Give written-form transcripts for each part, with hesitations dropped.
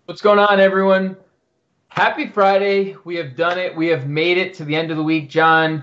What's going on, everyone? Happy Friday. We have done it. We have made it to the end of the week, John.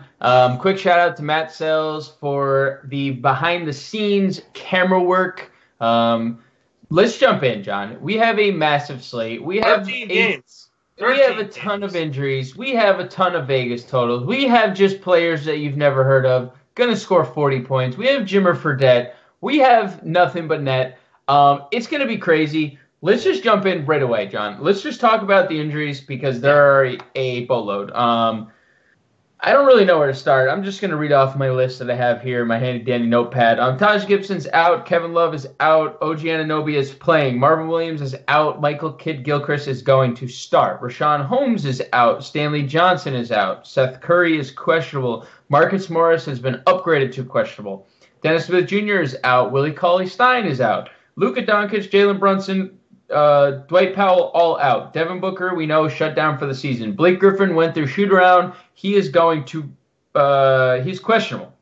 Quick shout out to Matt Sells for the behind the scenes camera work. Let's jump in, John. We have a massive slate. 13 games. We have a ton of injuries. We have a ton of Vegas totals. We have just players that you've never heard of going to score 40 points. We have Jimmer Fredette. We have nothing but net. It's going to be crazy. Let's just jump in right away, John. Let's just talk about the injuries because there are a boatload. I don't really know where to start. I'm just going to read off my list that I have here, my handy-dandy notepad. Taj Gibson's out. Kevin Love is out. OG Anunoby is playing. Marvin Williams is out. Michael Kidd-Gilchrist is going to start. Rashawn Holmes is out. Stanley Johnson is out. Seth Curry is questionable. Marcus Morris has been upgraded to questionable. Dennis Smith Jr. is out. Willie Cauley-Stein is out. Luka Doncic, Jalen Brunson, Dwight Powell all out. Devin Booker, we know, shut down for the season. Blake Griffin went through shoot around. He is going to he's questionable.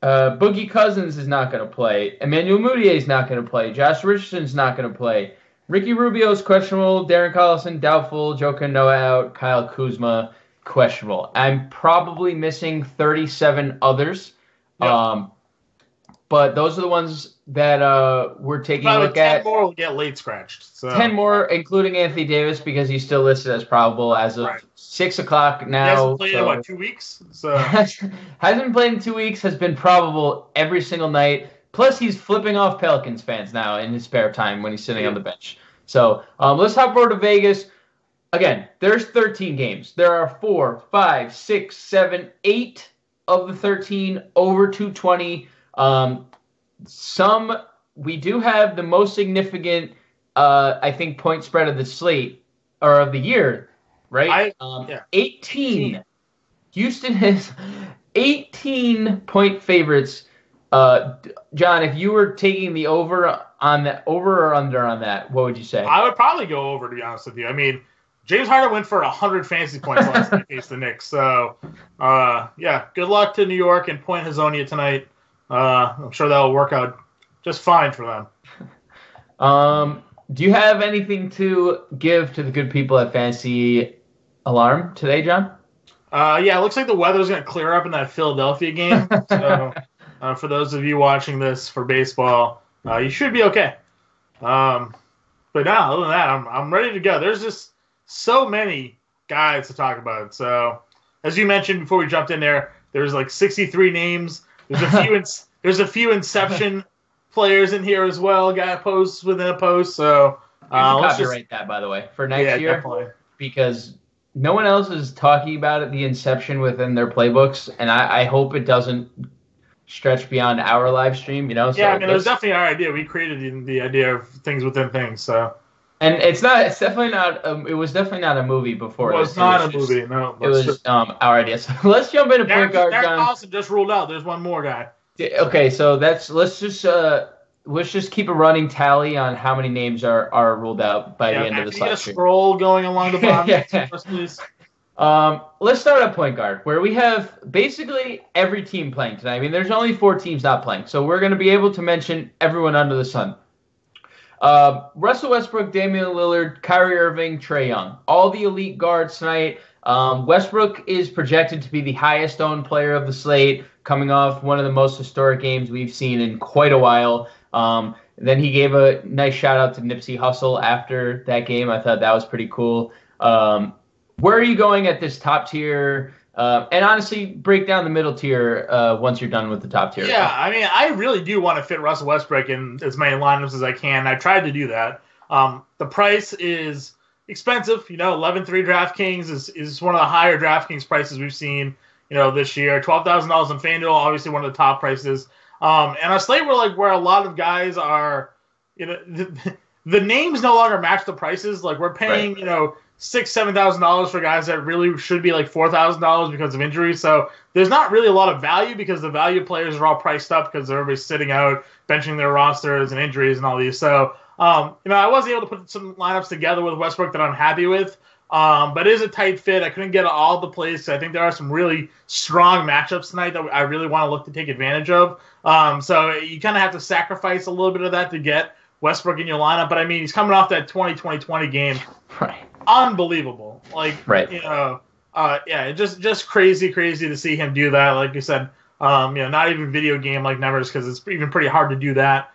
Boogie Cousins is not going to play. Emmanuel Mudiay is not going to play. Josh Richardson's not going to play. Ricky Rubio is questionable. Darren Collison doubtful. Joe Noah out. Kyle Kuzma questionable. I'm probably missing 37 others. Yep. But those are the ones that we're taking a look at. 10 more will get late scratched. So. 10 more, including Anthony Davis, because he's still listed as probable as of 6 o'clock now. He hasn't played in, 2 weeks? So. Hasn't been played in 2 weeks, has been probable every single night. Plus, he's flipping off Pelicans fans now in his spare time when he's sitting on the bench. So let's hop over to Vegas. Again, there's 13 games. There are 4, 5, 6, 7, 8 of the 13 over 220. We do have the most significant, I think, point spread of the slate or of the year, right? 18. Houston has 18-point favorites. John, if you were taking the over or under on that, what would you say? I would probably go over, to be honest with you. I mean, James Harden went for 100 fantasy points last night against the Knicks. So, good luck to New York and Point Hazonia tonight. I'm sure that'll work out just fine for them. Do you have anything to give to the good people at Fantasy Alarm today, John? It looks like the weather's going to clear up in that Philadelphia game. So, for those of you watching this for baseball, you should be okay. But now, other than that, I'm ready to go. There's just so many guys to talk about. So, as you mentioned before we jumped in there, there's 63 names. There's a few Inception players in here as well. Guy posts within a post. So let's copyright that, by the way, for next year, definitely. Because no one else is talking about it, the Inception within their playbooks, and I hope it doesn't stretch beyond our live stream. So it was definitely our idea. We created the idea of things within things. So. And it's definitely not. It was definitely not a movie before. It was not a movie. No, it was our idea. So let's jump into point guard. Darren Collison just ruled out. There's one more guy. Okay, so let's just keep a running tally on how many names are ruled out by the end of the slide. Scroll going along the bottom. Please. Let's start at point guard, where we have basically every team playing tonight. I mean, there's only 4 teams not playing, so we're going to be able to mention everyone under the sun. Russell Westbrook, Damian Lillard, Kyrie Irving, Trae Young. All the elite guards tonight. Westbrook is projected to be the highest owned player of the slate, coming off one of the most historic games we've seen in quite a while. Then he gave a nice shout out to Nipsey Hussle after that game. I thought that was pretty cool. Where are you going at this top tier? And honestly, break down the middle tier once you're done with the top tier. Yeah, I mean, I really do want to fit Russell Westbrook in as many lineups as I can. I tried to do that. The price is expensive. 11.3 DraftKings is one of the higher DraftKings prices we've seen, this year. $12,000 in FanDuel, obviously one of the top prices. And a slate where a lot of guys are, the names no longer match the prices. We're paying, $6,000-$7,000 for guys that really should be $4,000 because of injuries. So there's not really a lot of value because the value players are all priced up because everybody's sitting out, benching their rosters and injuries and all these. So, I wasn't able to put some lineups together with Westbrook that I'm happy with. But it is a tight fit. I couldn't get all the plays. I think there are some really strong matchups tonight that I really want to look to take advantage of. So you kind of have to sacrifice a little bit of that to get Westbrook in your lineup. But I mean, he's coming off that 2020 game. Right. Unbelievable. Like, right. Yeah, just crazy to see him do that. Like you said, not even video game like numbers because it's even pretty hard to do that,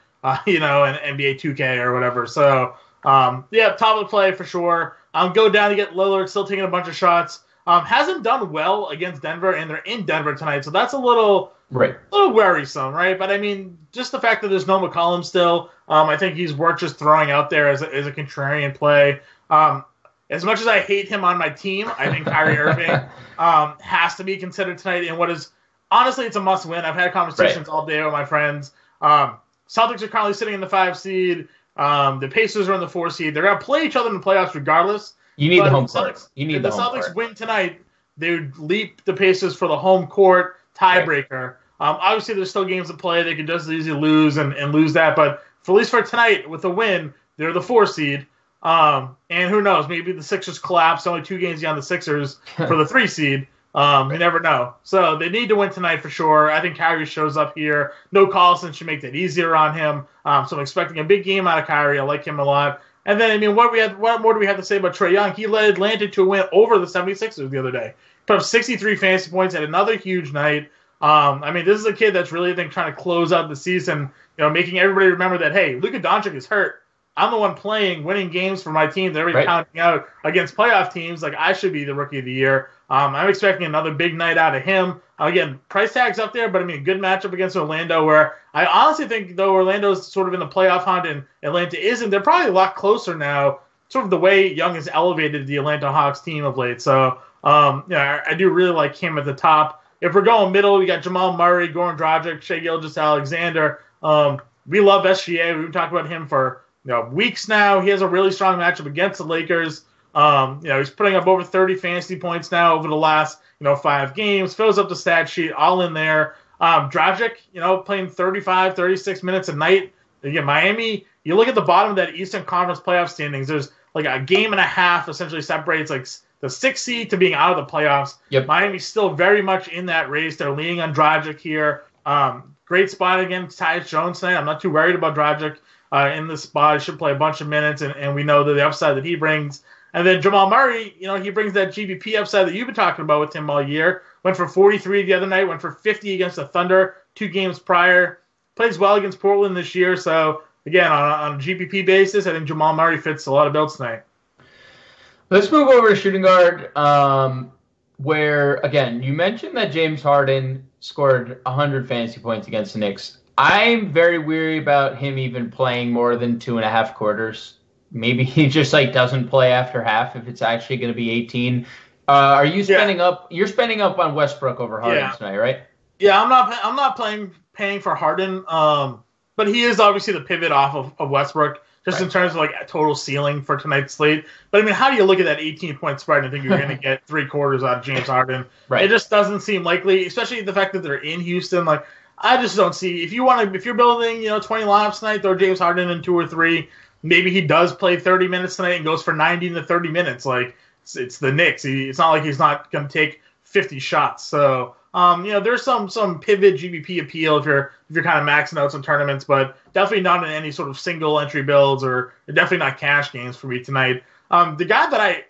in NBA 2K or whatever. So, top of the play for sure. Go down to get Lillard, still taking a bunch of shots. Hasn't done well against Denver, and they're in Denver tonight, so that's a little worrisome, right? But I mean, just the fact that there's no McCollum still, I think he's worth just throwing out there as a contrarian play. As much as I hate him on my team, I think Kyrie Irving has to be considered tonight in what is honestly it's a must win. I've had conversations all day with my friends. Celtics are currently sitting in the 5 seed. The Pacers are in the 4 seed. They're going to play each other in the playoffs regardless. You need the home court. If the Celtics win tonight, they would leap the Pacers for the home court tiebreaker. Right. Obviously, there's still games to play. They could just as easily lose and lose that. But at least for tonight, with a win, they're the 4 seed. And who knows? Maybe the Sixers collapse. Only 2 games beyond the Sixers for the 3 seed. You never know. So they need to win tonight for sure. I think Kyrie shows up here. No Collison should make that easier on him. So I'm expecting a big game out of Kyrie. I like him a lot. And then, I mean, what more do we have to say about Trae Young? He led Atlanta to a win over the 76ers the other day. Put up 63 fantasy points, had another huge night. I mean, this is a kid that's really, I think, trying to close out the season, making everybody remember that, hey, Luka Doncic is hurt. I'm the one playing, winning games for my team. They're already counting out against playoff teams. Like, I should be the rookie of the year. I'm expecting another big night out of him. Again, price tag's up there, but I mean, a good matchup against Orlando where I honestly think, though Orlando's sort of in the playoff hunt and Atlanta isn't, they're probably a lot closer now, sort of the way Young has elevated the Atlanta Hawks team of late. So, I do really like him at the top. If we're going middle, we got Jamal Murray, Goran Dragić, Shai Gilgeous-Alexander. We love SGA. We've been talking about him for weeks now. He has a really strong matchup against the Lakers. He's putting up over 30 fantasy points now over the last, 5 games. Fills up the stat sheet, all in there. Dragic, playing 35, 36 minutes a night. Again, Miami, you look at the bottom of that Eastern Conference playoff standings, there's like a game and a half essentially separates like the 6th seed to being out of the playoffs. Yep. Miami's still very much in that race. They're leaning on Dragic here. Great spot against Tyus Jones tonight. I'm not too worried about Dragic in this spot. He should play a bunch of minutes, and we know that the upside that he brings. And then Jamal Murray, he brings that GBP upside that you've been talking about with him all year. Went for 43 the other night, went for 50 against the Thunder 2 games prior. Plays well against Portland this year. So, again, on a GBP basis, I think Jamal Murray fits a lot of bills tonight. Let's move over to shooting guard, where, again, you mentioned that James Harden scored 100 fantasy points against the Knicks. I'm very weary about him even playing more than 2.5 quarters. Maybe he just doesn't play after half if it's actually going to be 18. Are you spending up? You're spending up on Westbrook over Harden tonight, right? Yeah, I'm not paying for Harden. But he is obviously the pivot off of Westbrook, just in terms of a total ceiling for tonight's slate. But I mean, how do you look at that 18-point spread and think you're going to get 3/4 out of James Harden? Right. It just doesn't seem likely, especially the fact that they're in Houston. I just don't see if you're building 20 lineups tonight, throw James Harden in 2 or 3. Maybe he does play 30 minutes tonight and goes for 90 to 30 minutes. It's the Knicks. It's not like he's not going to take 50 shots. So, there's some pivot GBP appeal if you're kind of maxing out some tournaments, but definitely not in any sort of single entry builds or definitely not cash games for me tonight. The guy that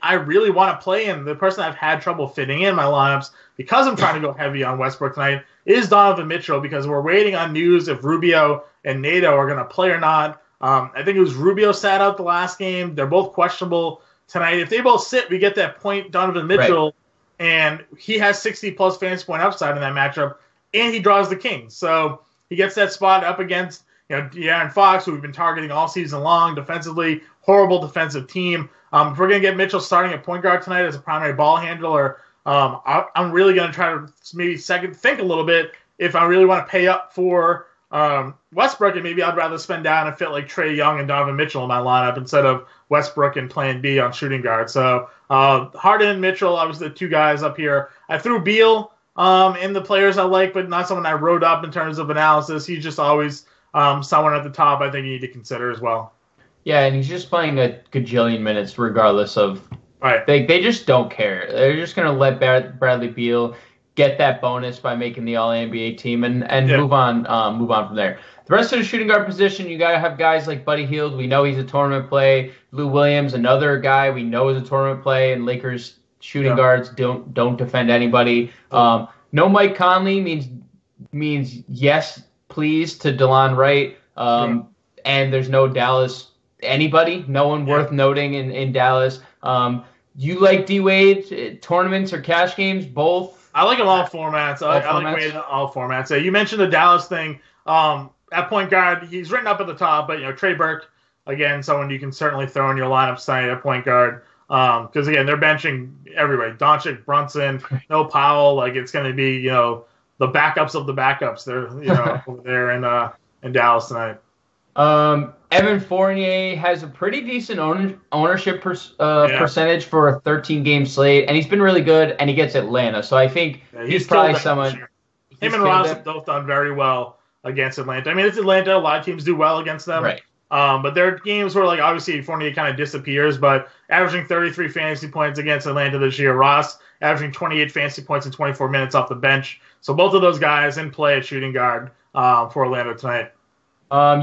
I really want to play and the person I've had trouble fitting in my lineups because I'm trying to go heavy on Westbrook tonight is Donovan Mitchell because we're waiting on news if Rubio and Nato are going to play or not. I think it was Rubio sat out the last game. They're both questionable tonight. If they both sit, we get that point Donovan Mitchell, and he has 60-plus fantasy point upside in that matchup, and he draws the Kings. So he gets that spot up against De'Aaron Fox, who we've been targeting all season long defensively, horrible defensive team. If we're going to get Mitchell starting at point guard tonight as a primary ball handler, I'm really going to try to maybe think a little bit if I really want to pay up for Westbrook, and maybe I'd rather spend down and fit Trae Young and Donovan Mitchell in my lineup instead of Westbrook and plan B on shooting guard. So Harden and Mitchell, obviously the 2 guys up here. I threw Beal in the players I like, but not someone I wrote up in terms of analysis. He's just always someone at the top I think you need to consider as well. Yeah, and he's just playing a gajillion minutes regardless of. Right. They just don't care. They're just going to let Bradley Beal. get that bonus by making the All-NBA team and Yeah. move on from there. The rest of the shooting guard position, you gotta have guys like Buddy Hield. We know he's a tournament play. Lou Williams, another guy we know is a tournament play. And Lakers shooting guards don't defend anybody. No Mike Conley means yes, please to DeLon Wright. And there's no Dallas anybody. No one worth noting in Dallas. You like D Wade tournaments or cash games? Both. I like them all formats. I like Wade in all formats. You mentioned the Dallas thing. At point guard, he's written up at the top, but Trey Burke, again, someone you can certainly throw in your lineup tonight at point guard. Because again, they're benching everybody. Doncic, Brunson, no Powell. Like it's going to be the backups of the backups. They're over there in Dallas tonight. Evan Fournier has a pretty decent ownership percentage for a 13-game slate, and he's been really good, and he gets Atlanta. So I think he's probably someone. Him and Ross have both done very well against Atlanta. I mean, it's Atlanta. A lot of teams do well against them. Right. But there are games where, obviously Fournier kind of disappears, but averaging 33 fantasy points against Atlanta this year. Ross averaging 28 fantasy points in 24 minutes off the bench. So both of those guys in play at shooting guard for Orlando tonight.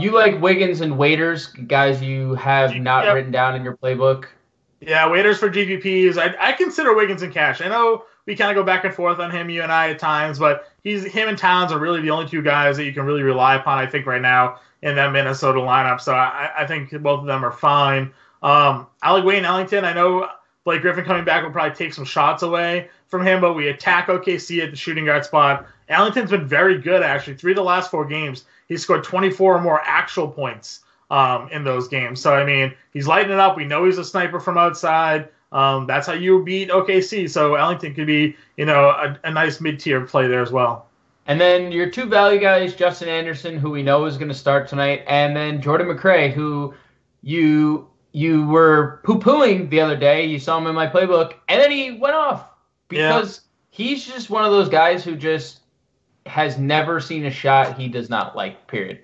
You like Wiggins and Waiters, guys you have not written down in your playbook? Yeah, Waiters for GPPs. I consider Wiggins in cash. I know we kind of go back and forth on him, you and I, at times, but him and Towns are really the only two guys that you can really rely upon, I think, right now in that Minnesota lineup. So I think both of them are fine. I like Wayne Ellington. I know Blake Griffin coming back will probably take some shots away from him, but we attack OKC at the shooting guard spot. Ellington's been very good, actually. 3 of the last 4 games, he's scored 24 or more actual points in those games. So, I mean, he's lighting it up. We know he's a sniper from outside. That's how you beat OKC. So Ellington could be, a nice mid-tier play there as well. And then your 2 value guys, Justin Anderson, who we know is going to start tonight, and then Jordan McRae, who you were poo-pooing the other day. You saw him in my playbook, and then he went off because he's just one of those guys who just has never seen a shot he does not like, period.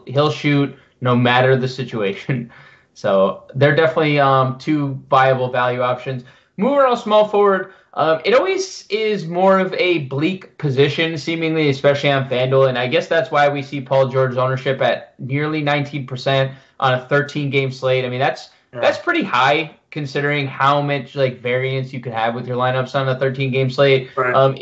He'll shoot no matter the situation. So they're definitely 2 viable value options. Moving on small forward, it always is more of a bleak position, seemingly, especially on FanDuel, and I guess that's why we see Paul George's ownership at nearly 19% on a 13-game slate. I mean, that's pretty high considering how much variance you could have with your lineups on a 13-game slate. Right.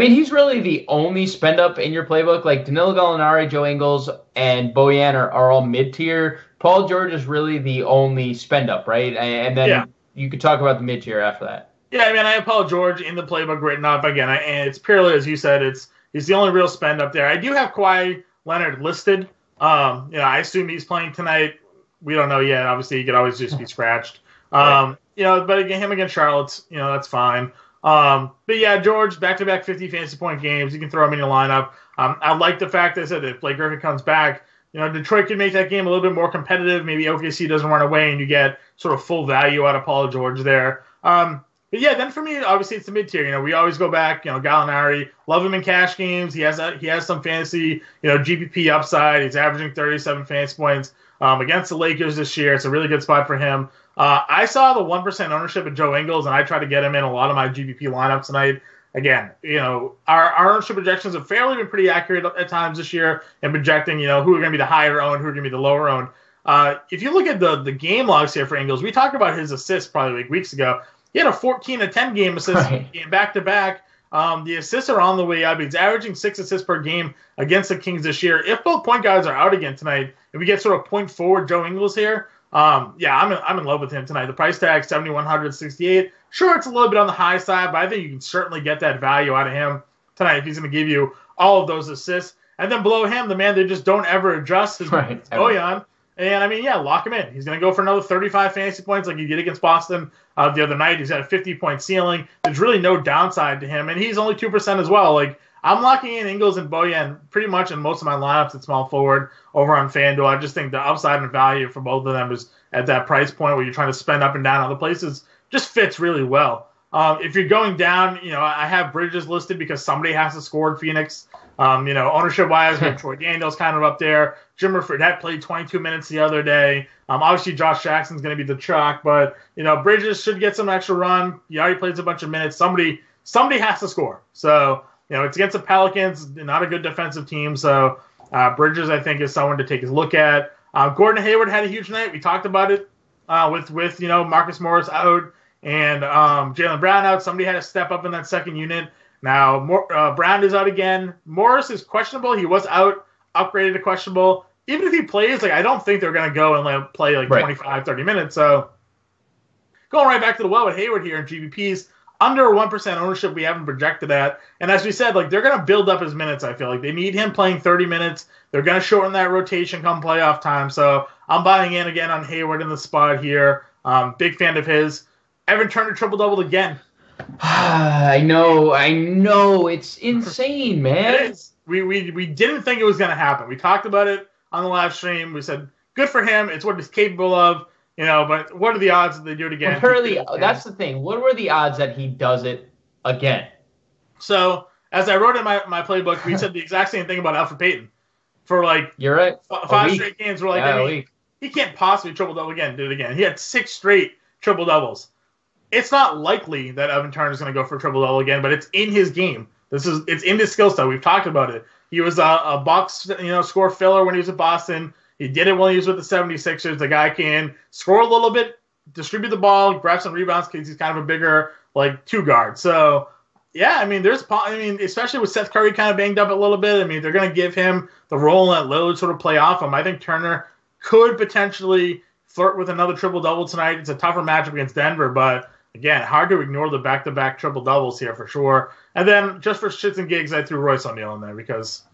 He's really the only spend up in your playbook. Like Danilo Gallinari, Joe Ingles, and Bojan are all mid-tier. Paul George is really the only spend up, right? And then you could talk about the mid-tier after that. Yeah, I mean, I have Paul George in the playbook written up again, and it's purely, as you said, he's the only real spend up there. I do have Kawhi Leonard listed. I assume he's playing tonight. We don't know yet. Obviously, he could always just be scratched. But again, him against Charlotte's, that's fine. But yeah, George, back-to-back 50 fantasy point games. You can throw him in your lineup. I like the fact that I said if Blake Griffin comes back, Detroit could make that game a little bit more competitive. Maybe OKC doesn't run away and you get sort of full value out of Paul George there. But yeah, then for me, obviously it's the mid-tier. We always go back, Gallinari, love him in cash games. He has some fantasy, GPP upside. He's averaging 37 fantasy points against the Lakers this year. It's a really good spot for him. I saw the 1% ownership of Joe Ingles, and I tried to get him in a lot of my GPP lineups tonight. Again, our ownership projections have fairly been pretty accurate at times this year in projecting, who are going to be the higher owned, who are going to be the lower owned. If you look at the game logs here for Ingles, we talked about his assists probably weeks ago. He had a 14-10 game assist game back-to-back. The assists are on the way up. He's averaging 6 assists per game against the Kings this year. If both point guards are out again tonight, if we get sort of point forward Joe Ingles here, I'm in love with him tonight. The price tag $7,168. Sure, it's a little bit on the high side, but I think you can certainly get that value out of him tonight if he's going to give you all of those assists. And then below him, the man they just don't ever adjust is Bojan. And lock him in. He's going to go for another 35 fantasy points like he did against Boston the other night. He's got a 50-point ceiling. There's really no downside to him, and he's only 2% as well. I'm locking in Ingles and Bojan pretty much in most of my lineups at small forward over on FanDuel. I just think the upside and value for both of them is at that price point where you're trying to spend up and down other places just fits really well. If you're going down, I have Bridges listed because somebody has to score in Phoenix. Ownership-wise, we have Troy Daniels kind of up there. Jimmer Fredette played 22 minutes the other day. Obviously, Josh Jackson's going to be the chalk, but, Bridges should get some extra run. He already plays a bunch of minutes. Somebody somebody has to score. So, it's against the Pelicans, not a good defensive team. So, Bridges, I think, is someone to take a look at. Gordon Hayward had a huge night. We talked about it with Marcus Morris out and Jaylen Brown out. Somebody had to step up in that second unit. Now, Brown is out again. Morris is questionable. He was out, upgraded to questionable. Even if he plays, I don't think they're going to go and play 25, 30 minutes. So, going right back to the well with Hayward here in GBPs, under 1% ownership we haven't projected at. And as we said, they're going to build up his minutes, I feel like. They need him playing 30 minutes. They're going to shorten that rotation come playoff time. So I'm buying in again on Hayward in the spot here. Big fan of his. Evan Turner triple-doubled again. I know. It's insane, man. It is. We didn't think it was going to happen. We talked about it on the live stream. We said, good for him. It's what he's capable of. But what are the odds that they do it again? That's the thing. What were the odds that he does it again? So, as I wrote in my playbook, we said the exact same thing about Elfrid Payton. For you're right. 5 straight games, we're he can't possibly triple-double again, do it again. He had 6 straight triple-doubles. It's not likely that Evan Turner is going to go for a triple-double again, but it's in his game. It's in his skill set. We've talked about it. He was a box, score filler when he was at Boston. He did it when he was with the 76ers. The guy can score a little bit, distribute the ball, grab some rebounds because he's kind of a bigger, 2-guard. So, yeah, especially with Seth Curry kind of banged up a little bit. They're going to give him the role and let Lillard sort of play off him. I think Turner could potentially flirt with another triple-double tonight. It's a tougher matchup against Denver, but, again, hard to ignore the back-to-back triple-doubles here for sure. And then, just for shits and gigs, I threw Royce O'Neal in there because,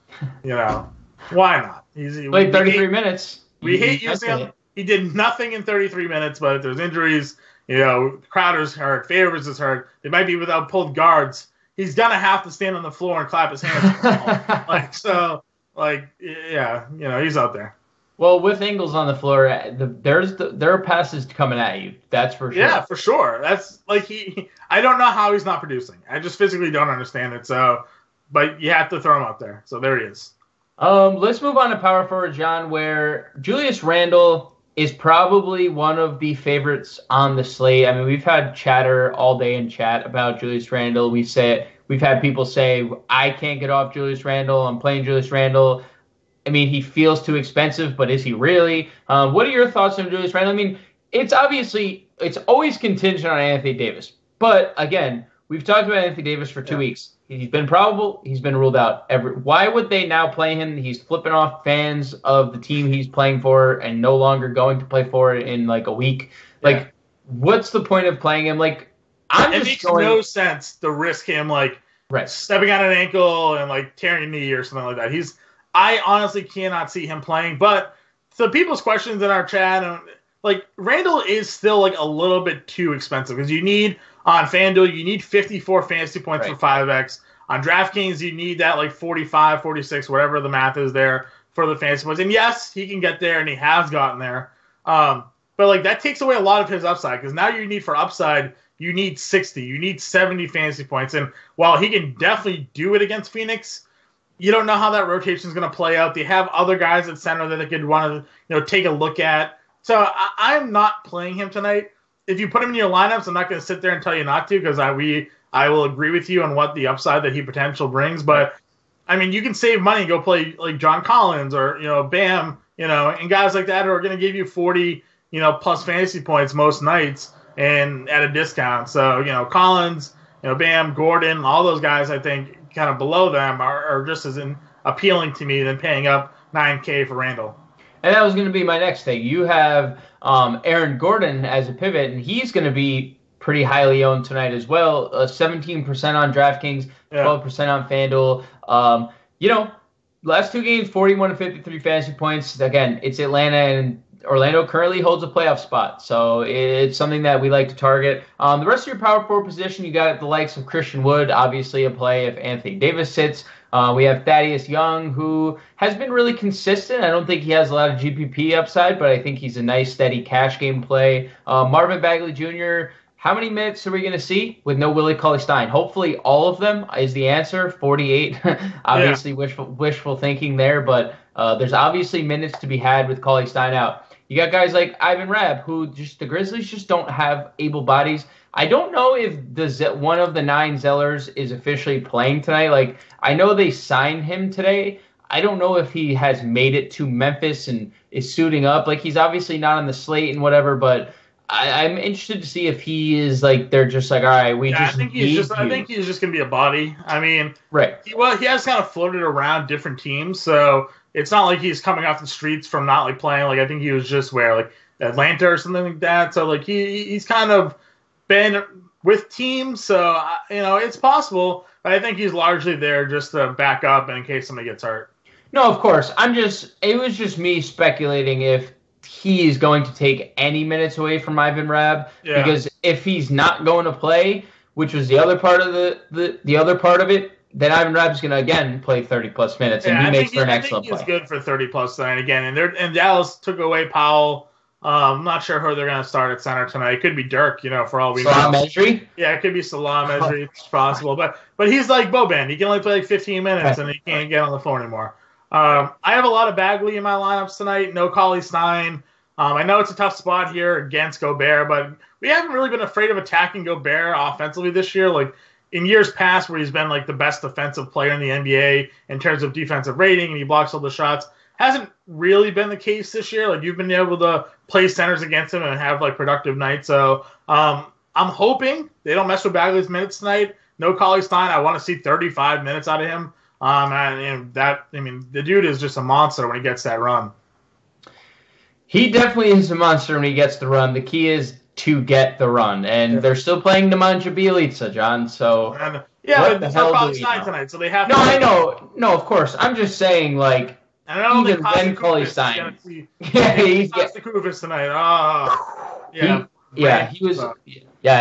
why not? He played 33 minutes. We hate using him. He did nothing in 33 minutes, but if there's injuries, Crowder's hurt, Favors is hurt, they might be without pulled guards. He's going to have to stand on the floor and clap his hands. He's out there. Well, with Ingles on the floor, there are passes coming at you. That's for sure. Yeah, for sure. That's I don't know how he's not producing. I just physically don't understand it. So, but you have to throw him out there. So there he is. Let's move on to power forward, John, where Julius Randle is probably one of the favorites on the slate. We've had chatter all day in chat about Julius Randle. We've had people say, I can't get off Julius Randle. I'm playing Julius Randle. He feels too expensive, but is he really? What are your thoughts on Julius Randle? It's always contingent on Anthony Davis. But, again, we've talked about Anthony Davis for 2 weeks. He's been probable. He's been ruled out. Why would they now play him? He's flipping off fans of the team he's playing for and no longer going to play for it in a week. What's the point of playing him? It makes no sense to risk him stepping on an ankle and tearing a knee or something like that. I honestly cannot see him playing. But to people's questions in our chat, Randle is still a little bit too expensive because on FanDuel, you need 54 fantasy points for 5X. On DraftKings, you need that 45, 46, whatever the math is there for the fantasy points. And yes, he can get there, and he has gotten there. But that takes away a lot of his upside because now for upside, you need 60, you need 70 fantasy points. And while he can definitely do it against Phoenix, you don't know how that rotation is going to play out. They have other guys at center that they could want to take a look at. So I'm not playing him tonight. If you put him in your lineups, I'm not going to sit there and tell you not to because I will agree with you on what the upside that he potential brings. But you can save money and go play John Collins or Bam, and guys like that who are going to give you 40 plus fantasy points most nights and at a discount. So Collins, Bam, Gordon, all those guys I think kind of below them are just as appealing to me than paying up $9K for Randle. And that was going to be my next thing. You have Aaron Gordon as a pivot, and he's going to be pretty highly owned tonight as well. 17% on DraftKings, 12% on FanDuel. Last 2 games, 41 to 53 fantasy points. Again, it's Atlanta, and Orlando currently holds a playoff spot. So it's something that we like to target. The rest of your power forward position, you got the likes of Christian Wood, obviously a play if Anthony Davis sits. We have Thaddeus Young, who has been really consistent. I don't think he has a lot of GPP upside, but I think he's a nice, steady cash game play. Marvin Bagley Jr., how many minutes are we going to see with no Willie Cauley-Stein? Hopefully all of them is the answer, 48. Obviously wishful thinking there, but there's obviously minutes to be had with Cauley-Stein out. You got guys like Ivan Rabb, who just the Grizzlies just don't have able bodies. I don't know if one of the 9 Zellers is officially playing tonight. Like, I know they signed him today. I don't know if he has made it to Memphis and is suiting up. Like, he's obviously not on the slate and whatever, but I'm interested to see if he is like, they're just like, all right, I think he's just gonna be a body. I mean, right. He has kind of floated around different teams, so it's not like he's coming off the streets from not like playing. Like, I think he was just like Atlanta or something like that. So like he's kind of been with teams, so it's possible. But I think he's largely there just to back up in case somebody gets hurt. No, of course. It was just me speculating if he is going to take any minutes away from Ivan Rabb, because if he's not going to play, which was the other part of the other part of it, then Ivan Rabb's going to again play 30+ minutes, and he makes for an excellent play. He's good for 30+ tonight again, and Dallas took away Powell. I'm not sure who they're going to start at center tonight. It could be Dirk, for all we know. Salam Mejri? Yeah, it could be Salam Mejri. It's possible, but he's like Boban. He can only play like 15 minutes, and he can't get on the floor anymore. I have a lot of Bagley in my lineups tonight. No Cauley-Stein. I know it's a tough spot here against Gobert, but we haven't really been afraid of attacking Gobert offensively this year. Like in years past, where he's been like the best defensive player in the NBA in terms of defensive rating, and he blocks all the shots, hasn't really been the case this year. Like you've been able to play centers against him and have like productive nights. So I'm hoping they don't mess with Bagley's minutes tonight. No Cauley-Stein. I want to see 35 minutes out of him. The dude is just a monster when he gets that run. He definitely is a monster when he gets the run. The key is to get the run, and they're still playing Nemanja Bjelica, John. So but it's not Cauley-Stein tonight, so they have. No, I know. No, of course. I'm just saying, like, even when Cauley-Stein, he's the Kufis tonight.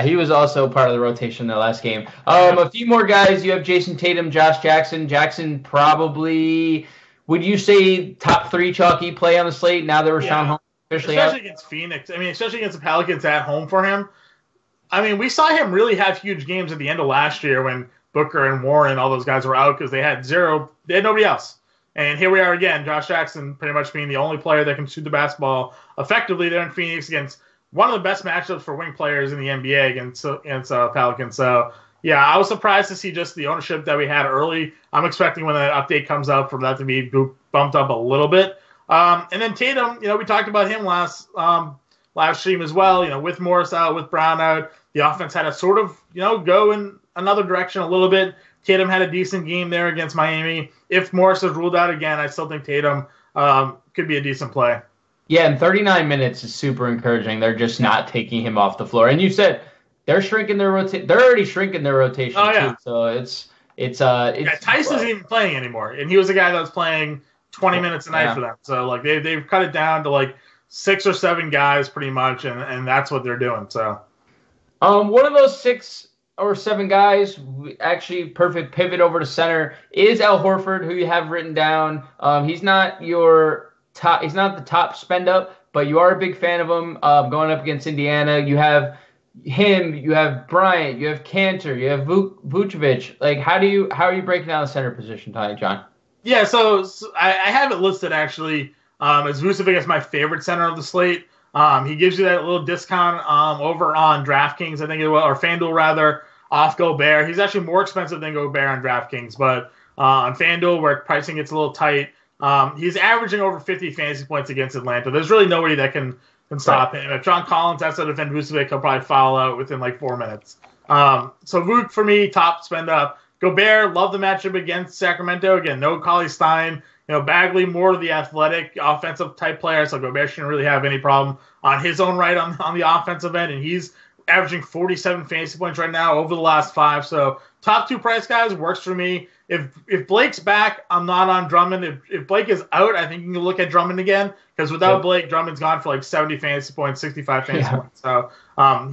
He was also part of the rotation in the last game. A few more guys. You have Jason Tatum, Josh Jackson. Jackson probably, would you say, top 3 chalky play on the slate now that Rashawn Holmes officially out? Especially against Phoenix. I mean, especially against the Pelicans at home for him. I mean, we saw him really have huge games at the end of last year when Booker and Warren and all those guys were out because they had nobody else. And here we are again, Josh Jackson pretty much being the only player that can shoot the basketball effectively there in Phoenix against one of the best matchups for wing players in the NBA against Pelicans. So, I was surprised to see just the ownership that we had early. I'm expecting when that update comes out for that to be bumped up a little bit. And then Tatum, we talked about him last stream as well. With Morris out, with Brown out, the offense had to sort of, go in another direction a little bit. Tatum had a decent game there against Miami. If Morris is ruled out again, I still think Tatum could be a decent play. Yeah, and 39 minutes is super encouraging. They're just not taking him off the floor. And you said they're shrinking their rotation. They're already shrinking their rotation too. So it's Tice isn't even playing anymore, and he was a guy that was playing 20 minutes a night for them. So like they've cut it down to like 6 or 7 guys pretty much, and that's what they're doing. So one of those 6 or 7 guys, actually perfect pivot over to center, is Al Horford, who you have written down. He's not he's not the top spend up, but you are a big fan of him going up against Indiana. You have him, you have Bryant, you have Cantor, you have Vucevic. Like, how are you breaking down the center position tonight, John? Yeah, so I have it listed actually as Vucevic is my favorite center of the slate. He gives you that little discount over on DraftKings, I think it was, or FanDuel rather, off Gobert. He's actually more expensive than Gobert on DraftKings, but on FanDuel where pricing gets a little tight, he's averaging over 50 fantasy points against Atlanta. There's really nobody that can stop him. If John Collins has to defend Vucevic, he'll probably foul out within like 4 minutes. So Vuk for me, top spend up. Gobert, love the matchup against Sacramento. Again, no Cauley-Stein. Bagley, more of the athletic offensive type player, so Gobert shouldn't really have any problem on his own right on the offensive end, and he's averaging 47 fantasy points right now over the last 5. So top 2 price guys works for me. If Blake's back, I'm not on Drummond. If Blake is out, I think you can look at Drummond again, because without Blake, Drummond's gone for like 70 fantasy points, 65 fantasy points. So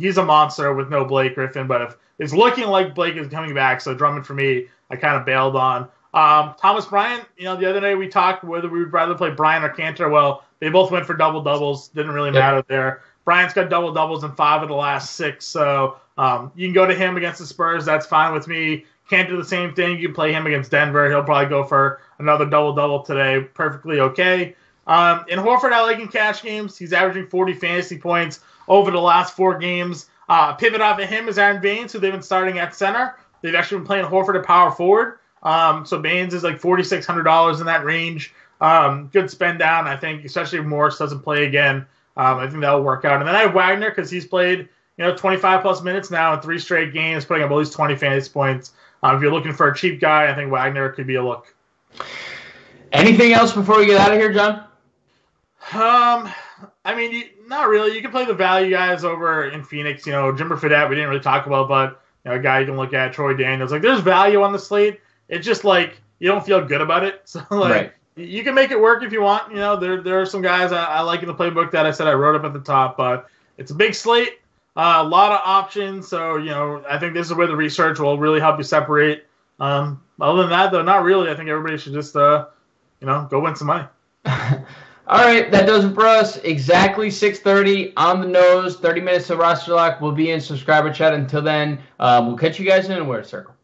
he's a monster with no Blake Griffin, but if it's looking like Blake is coming back, so Drummond for me, I kind of bailed on. Thomas Bryant, the other day we talked whether we would rather play Bryant or Cantor. Well, they both went for double-doubles. Didn't really matter there. Bryant's got double-doubles in 5 of the last 6, so you can go to him against the Spurs. That's fine with me. Can't do the same thing. You can play him against Denver. He'll probably go for another double-double today. Perfectly okay. In Horford, I like in cash games. He's averaging 40 fantasy points over the last 4 games. Pivot off of him is Aaron Baines, who they've been starting at center. They've actually been playing Horford at power forward. So Baines is like $4,600 in that range. Good spend down, I think, especially if Morris doesn't play again. I think that'll work out. And then I have Wagner because he's played 25-plus minutes now in 3 straight games, putting up at least 20 fantasy points. If you're looking for a cheap guy, I think Wagner could be a look. Anything else before we get out of here, John? I mean, not really. You can play the value guys over in Phoenix. Jimmer Fredette, we didn't really talk about, but a guy you can look at, Troy Daniels. Like, there's value on the slate. It's just like you don't feel good about it. So right. You can make it work if you want. There are some guys I like in the playbook that I said I wrote up at the top, but it's a big slate, a lot of options. So I think this is where the research will really help you separate. Other than that, though, not really. I think everybody should just go win some money. All right, that does it for us. Exactly 6:30 on the nose. 30 minutes of roster lock. We'll be in subscriber chat. Until then, we'll catch you guys in a Word Circle.